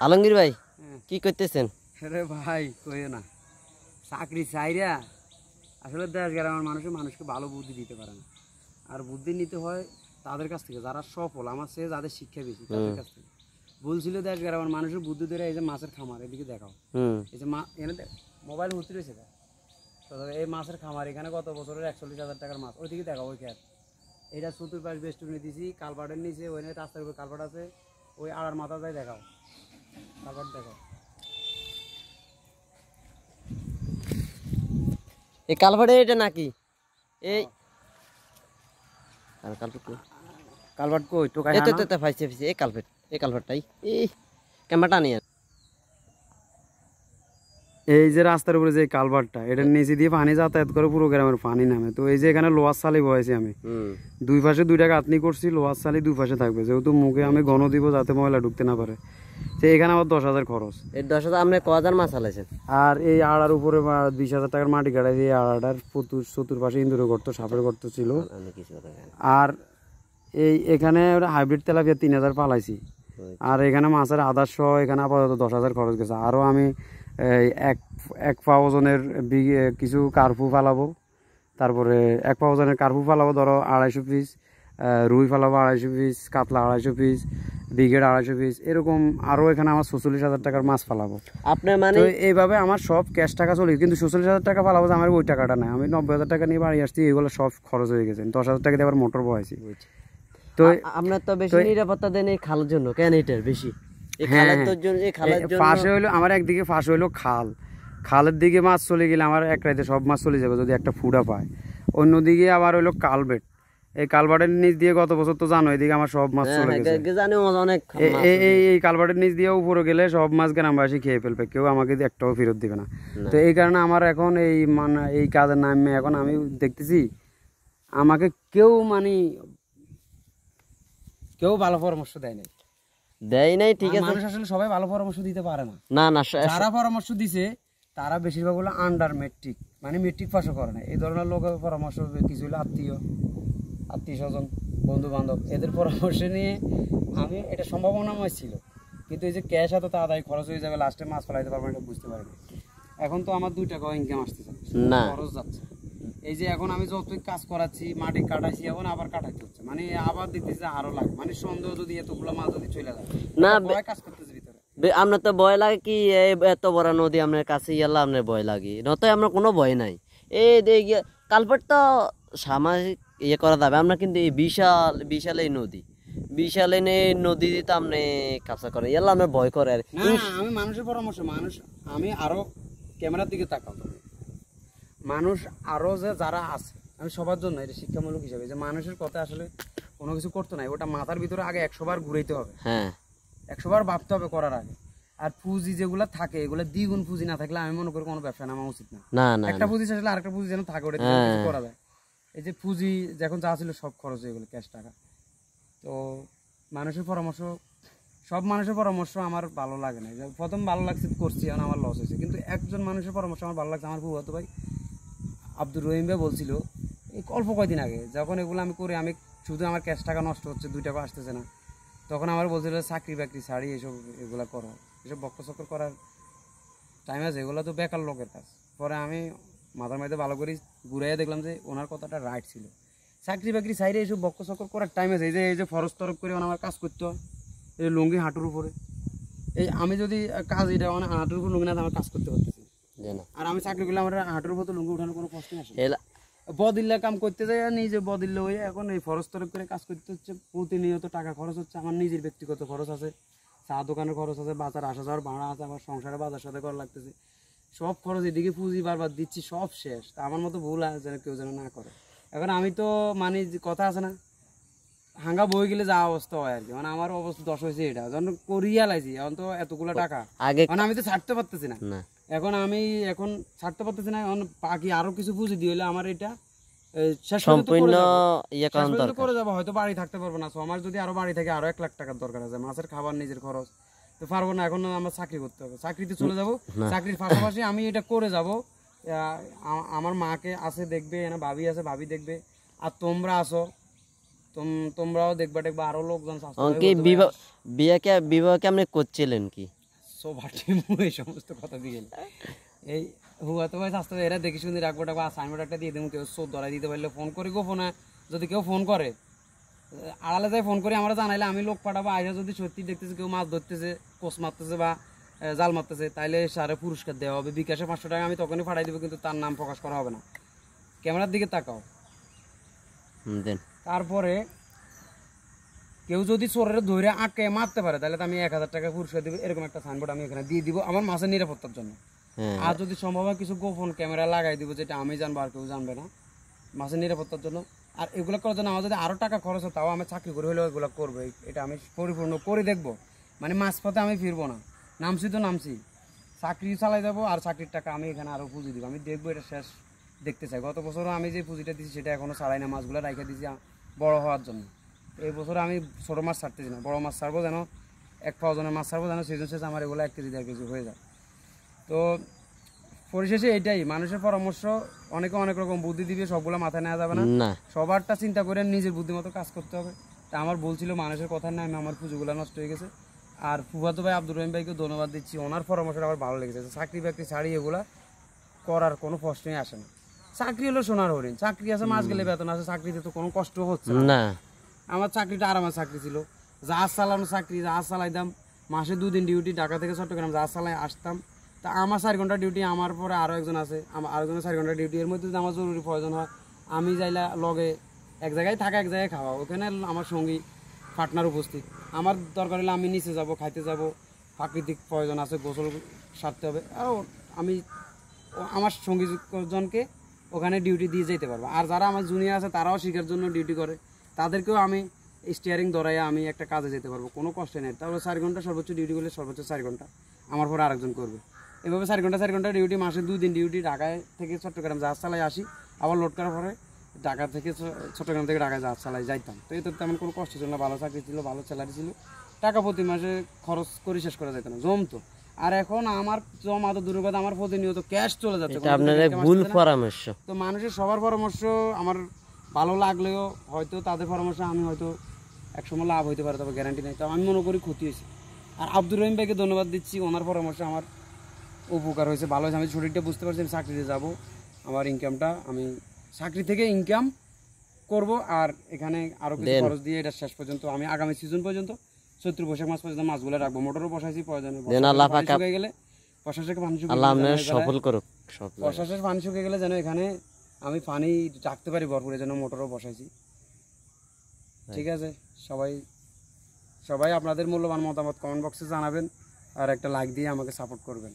আলমগীর ভাই কি করতেছেন? আরে ভাই কইও না, চাকরি চাইরা আসলে দেশ গ্রামের মানুষকে ভালো বুদ্ধি দিতে পারে না। আর বুদ্ধি নিতে হয় তাদের কাছ থেকে যারা সফল, আমার চেয়ে যাদের শিক্ষা বেশি তাদের কাছ থেকে। বলছিল দেশ গ্রামের মানুষের বুদ্ধি ধরে এই যে মাছের খামার এদিকে দেখাও, এই যে এনে মোবাইল ভর্তি রয়েছে তো এই মাছের খামার এখানে গত বছরের 41,000 টাকার মাছ, ওইদিকে দেখাও ওই খেত। এটা চতুর্পাশ বেষ্টনী দিয়েছি, কালপাটের নিচে ওই রাস্তার উপর কালপাট আছে, ওই আড়ার মাথা যায় দেখাও, কালপাট দেখাও। এই কালভার্টে এটা নাকি এই আর কালপাট কই তো এই তো ফাইছে ফাইছে এই কালভার্টটাই এই ক্যামেরাটা নিয়ে এই যে রাস্তার উপরে যে কালভার্টটা, এটার নিচে দিয়ে পানি যাতায়াত করে, পুরো গ্রামের পানি নামে। তো এই যে এখানে লোহার সালি বয়েছি আমি, দুই পাশে দুইটা গাঁথনি করছি, লোহার সালি দুই পাশে থাকবে, যেহেতু মুখে আমি ঘন দিব যাতে ময়লা ঢুকতে না পারে। তো এখানে আমার 10,000 খরচ। এই 10,000 আপনি কয়জন মাছ আলাইছেন? আর এই আড়ার উপরে 20,000 টাকার মাটি কাটাই দিয়ে আড়াটার চতুর্পাশে ইন্দুরে গর্ত, সাপের গর্ত ছিল। আর এখানে হাইব্রিড তেলাপিয়া 3,000 পালাইছি। আর এখানে মাছের আদার সহ এখানে আপাতত 10,000 খরচ গেছে। আরও আমি এক পা ওজনের কিছু কার্পু ফালাবো, তারপরে 1 পা ওজনের কার্পু ফালাবো, ধরো 250 পিস, রুই ফালাবো 250 পিস, কাতলা 250 পিস, ব্রিগেড 250 পিস, এরকম আরও এখানে আমার 46,000 টাকার মাছ ফালাবো। আপনার মানে এইভাবে আমার সব ক্যাশ টাকা চলে, কিন্তু 46,000 টাকা ফালাবো, আমার ওই টাকাটা নাই। আমি 90,000 টাকা নিয়ে বাড়ি আসছি, এগুলো সব খরচ হয়ে গেছে। 10,000 টাকা দিয়ে আবার মোটর বহাইছি। তো আপনার তো বেশি নিরাপত্তা দেন এই খালের জন্য, কেন এটার বেশি ফাঁসে হইলো আমার, একদিকে ফাঁসে হইলো খালের দিকে মাছ চলে গেলে আমার এক রাইতে সব মাছ চলে যাবে যদি একটা ফুটা পায়। অন্যদিকে আবার হইলো কালবেট, এই কালভার্টের নিচ দিয়ে গত বছর তো জানো এদিকে আমার সব মাছ চলে গেছে। এই কালভার্টের নিচ দিয়ে উপরে গেলে সব মাছ গ্রামবাসী খেয়ে ফেলবে, কেউ আমাকে একটাও ফেরত দিবে না। তো এই কারণে আমার এখন এই কাজের নামে এখন আমি দেখতেছি আমাকে কেউ ভালো পরামর্শ দেয় নাই, ঠিক আছে। মানুষ আসলে সবাই ভালো পরামর্শ দিতে পারে না। যারা পরামর্শ দিছে তারা বেশিরভাগ হলো আন্ডার মেট্রিক, মানে মেট্রিক পাসও করে না। এই ধরনের লোকের পরামর্শ কিছু হলো আত্মীয় স্বজন, বন্ধু বান্ধব, এদের পরামর্শ নিয়ে আমি, এটা সম্ভাবনাময় ছিল, কিন্তু এই যে ক্যাশ এত তাড়াতাড়ি খরচ হয়ে যাবে, লাস্টে মাছ ফেলাইতে পারবো এটা বুঝতে পারিনি। এখন তো আমার 2 টাকাও ইনকাম আসতেছে না, খরচ যাচ্ছে। এই যে এখন আমি যতই কাজ করাচ্ছি, মাটি কাটাইছি, এখন আবার কাটাইতে হচ্ছে, মানে আবার দেখতেছি আরো লাগে, মানে সন্দেহ যদি এতগুলো মাছ যদি চলে যায় না, কাজ করতেছে ভিতরে। আপনার তো ভয় লাগে কি এত বড় নদী আপনার কাছে ইয়াল্লা আপনার ভয় লাগে? নত আমরা কোনো ভয় নাই। এই কালপাট তো সামাজিক ইয়ে করা যাবে আমরা, কিন্তু এই বিশাল এই নদী দিতে আপনি কাজটা করেন, ইয়াল্লা আপনার ভয় করে। আর আমি মানুষের পরামর্শ, আমি আরো ক্যামেরার দিকে তাকাও, মানুষ আরো যে যারা আছে, আমি সবার জন্য এটা শিক্ষামূলক হিসাবে, যে মানুষের কথা আসলে কোনো কিছু করতে নাই, ওটা মাথার ভিতরে আগে 100 বার ঘুরাইতে হবে, 100 বার ভাবতে হবে করার আগে। আর পুঁজি যেগুলো থাকে, এগুলো দ্বিগুণ পুঁজি না থাকলে আমি মনে করি কোনো ব্যবসা নামা উচিত না। একটা পুঁজি আসলে আরেকটা পুঁজি যেন থাকে, ওটা কিছু করা যায়। এই যে পুঁজি যখন যা ছিল সব খরচ হয়ে গেলো, ক্যাশ টাকা। তো সব মানুষের পরামর্শ আমার ভালো লাগে না। প্রথম ভালো লাগছে করছি, এখন আমার লস হয়েছে। কিন্তু একজন মানুষের পরামর্শ আমার ভালো লাগছে, আমার ফুফাতো ভাই আব্দুর রহিম ভাই বলছিল এই অল্প কয়দিন আগে, যখন এগুলো আমি করি, আমি শুধু আমার ক্যাশ টাকা নষ্ট হচ্ছে, 2 টাকা আসতেছে না, তখন আমার বলছিল চাকরি বাকরি ছাড়ি এগুলো করো, এসব বক্কচক্কর করার টাইম আছে, এগুলো তো বেকার লোকের কাজ। পরে আমি মাথার মধ্যে ভালো করে ঘুরাইয়া দেখলাম যে ওনার কথাটা রাইট ছিল, চাকরি বাকরি ছাড়িয়ে এইসব বক্কচক্কর করার টাইম আছে। এই যে ফরজ তরফ করে আমার কাজ করতে হয়, এই লুঙ্গি হাঁটুর উপরে, এই আমি যদি কাজ এটা মানে হাঁটুর উপর লুঙ্গি না আমার কাজ করতে পারতেছি। আর আমি চাকরি করলে আমার হাঁটুর উপর তো লুঙ্গি উঠানোর কোনো কষ্ট আসে, বদিল্লা কাম করতে যাই, নিজে বদিল্লা হয়ে এখন এই ফরজ তরফ করে কাজ করতে হচ্ছে, প্রতিনিয়ত টাকা খরচ হচ্ছে, আমার নিজের ব্যক্তিগত খরচ আছে, চা দোকানের খরচ আছে, বাজার আসা যাওয়ার ভাড়া আছে, আমার সংসারে বাজার সাথে করা লাগতেছে, সব খরচ এদিকে পুঁজি বারবার দিচ্ছি, সব শেষ। তা আমার মতো ভুল যেন কেউ যেন না করে। এখন আমি তো মানে কথা আছে না, হাঙ্গা বই গেলে যা অবস্থা হয় আর কি, মানে আমার অবস্থা 10 হয়েছে, এটা যখন করিয়া লাইছি, এখন তো এতগুলো টাকা মানে আমি তো ছাড়তে পারতেছি না। এখন ছাড়তে পারতেছি না, এখন বাকি আরো কিছু পুঁজি দিয়ে হলে আমার এটা করে যাবো, হয়তো বাড়ি থাকতে পারবো না। আমার যদি আরো বাড়ি থেকে আরো 1 লাখ টাকার দরকার আছে, মাছের খাবার নিজের খরচ তো পারবো না। এখন আমার চাকরি করতে হবে, চাকরিতে চলে যাবো, চাকরির পাশাপাশি আমি এটা করে যাব। আমার মাকে আছে দেখবে, ভাবি আছে, ভাবি দেখবে, আর তোমরা আসো, তোমরাও দেখবা, আরো লোকজন। বিবাহকে আপনি করছিলেন কি? সো ভাটি এই সমস্ত কথা দিয়ে গেল এই হুয়া তো ভাই স্বাস্থ্য এরা দেখি শুনি রাখবো টাকবো সাইনবোর্ড একটা দিয়ে দেবো কেউ সো ধরাই দিতে পারলে ফোন করি গো ফোনে যদি কেউ ফোন করে আড়ালে যাই ফোন করি আমরা জানাইলে আমি লোক পাঠাবো আইসা যদি সত্যি দেখতেছে কেউ মাছ ধরতেছে কোষ মারতেছে বা জাল মারতেছে তাইলে সারে পুরস্কার দেওয়া হবে বিকাশে 500 টাকা আমি তখনই পাঠাই দেবো কিন্তু তার নাম প্রকাশ করা হবে না ক্যামেরার দিকে তাকাও দেন তারপরে কেউ যদি চোরের ধরে আটকে মারতে পারে তাহলে তো আমি 1000 টাকা পুরস্কার দিব এরকম একটা সাইনবোর্ড আমি এখানে দিয়ে দিব আমার মাছের নিরাপত্তার জন্য হ্যাঁ আর যদি সম্ভব হয় কিছু গোপন ক্যামেরা লাগাই দিব যেটা আমি জানবো আর কেউ জানবে না মাছের নিরাপত্তার জন্য আর এগুলো করার জন্য আমার যদি আরও টাকা খরচ হয় তাও আমি চাকরি করে হলেও এগুলো করবো এটা আমি পরিপূর্ণ করে দেখবো মানে মাঝপথে আমি ফিরবো না নামছি তো নামছি চাকরি চালাই যাবো আর চাকরির টাকা আমি এখানে আরও পুঁজি দিব আমি দেখবো এটা শেষ দেখতে চাই গত বছরও আমি যে পুঁজিটা দিচ্ছি সেটা এখনও ছাড়াই না মাছগুলো রাখে দিয়েছি বড় হওয়ার জন্য এই বছর আমি ছোটো মাছ ছাড়তেছি না বড় মাছ ছাড়বো যেন 1 পাওয়া জনের মাছ ছাড়বো যেন সিজন শেষ আমার এগুলো 1 কেজি 1.5 কেজি হয়ে যায় তো পরিশেষে এইটাই মানুষের পরামর্শ অনেকে অনেক রকম বুদ্ধি দিবে সবগুলো মাথায় নেওয়া যাবে না না সবারটা চিন্তা করে নিজের বুদ্ধিমতো কাজ করতে হবে তা আমার বলছিল মানুষের কথা না আমি আমার পুজোগুলো নষ্ট হয়ে গেছে আর ফুফাতো ভাই আব্দুর রহিম ভাইকে ধন্যবাদ দিচ্ছি ওনার পরামর্শটা আমার ভালো লেগেছে চাকরি বাকরি ছাড়ি এগুলা করার কোনো প্রশ্নই আসে না চাকরি হলো সোনার হরিণ চাকরি আছে মাস গেলে বেতন আছে চাকরিতে তো কোনো কষ্ট হচ্ছে না না আমার চাকরিটা আরামের চাকরি ছিল জাহাজ চালানো চাকরি জাহাজ চালাইতাম মাসে 2 দিন ডিউটি ঢাকা থেকে চট্টগ্রাম জাহাজ চালাই আসতাম তা আমার 4 ঘন্টা ডিউটি আমার পরে আরও একজন আছে আমার আরেকজনের 4 ঘন্টা ডিউটি এর মধ্যে যদি আমার জরুরি প্রয়োজন হয় আমি যাইলা লগে এক জায়গায় থাকা এক জায়গায় খাওয়া ওখানে আমার সঙ্গী পার্টনার উপস্থিত আমার দরকার হলে আমি নিচে যাব খাইতে যাব প্রাকৃতিক প্রয়োজন আছে গোসল সারতে হবে আর আমি আমার সঙ্গীজনকে ওখানে ডিউটি দিয়ে যেতে পারবো আর যারা আমার জুনিয়র আছে তারাও শিখার জন্য ডিউটি করে তাদেরকেও আমি স্টিয়ারিং ধরাইয়া আমি একটা কাজে যেতে পারবো কোনো কষ্ট নেই তাহলে 4 ঘন্টা সর্বোচ্চ ডিউটি করলে সর্বোচ্চ 4 ঘন্টা আমার পরে আরেকজন করবে এভাবে 4 ঘন্টা ডিউটি মাসে 2 দিন ডিউটি ঢাকায় থেকে চট্টগ্রাম জাহাজ চালাই আসি আবার লোড করার পরে ঢাকা থেকে চট্টগ্রাম থেকে ঢাকায় জাহাজ চালাই যাইতাম তো এতে তেমন কোনো কষ্ট ছিল না ভালো চাকরি ছিল ভালো স্যালারি ছিল টাকা প্রতি মাসে খরচ করে শেষ করা যেত না জমতো আর এখন আমার জমা তো দূরের কথা আমার প্রতিনিয়ত ক্যাশ চলে যাচ্ছে এটা আপনার ভুল পরামর্শ তো মানুষের সবার পরামর্শ আমার ভালো লাগলেও হয়তো তাদের পরামর্শ আমি হয়তো একসময় লাভ হইতে পারে তবে গ্যারান্টি নেই তো আমি মনে করি ক্ষতি হয়েছে আর আব্দুর রহিম ভাইকে ধন্যবাদ দিচ্ছি ওনার পরামর্শ আমার উপকার হয়েছে ভালো হয়েছে আমি ছুটিটা বুঝতে পারছি আমি চাকরিতে যাবো আমার ইনকামটা আমি চাকরি থেকে ইনকাম করব আর এখানে আরও কিছু খরচ দিয়ে এটা শেষ পর্যন্ত আমি আগামী সিজন পর্যন্ত চৈত্র বৈশাখ মাস পর্যন্ত মাছগুলো রাখবো মোটরও বসাইছি প্রয়োজনে শুকিয়ে গেলে প্রশাসনের পানি সফল করুক প্রশাসনের পানি শুকিয়ে গেলে যেন এখানে আমি পানি রাখতে পারি ভরপুরে যেন মোটরও বসাইছি ঠিক আছে সবাই আপনাদের মূল্যবান মতামত কমেন্ট বক্সে জানাবেন আর একটা লাইক দিয়ে আমাকে সাপোর্ট করবেন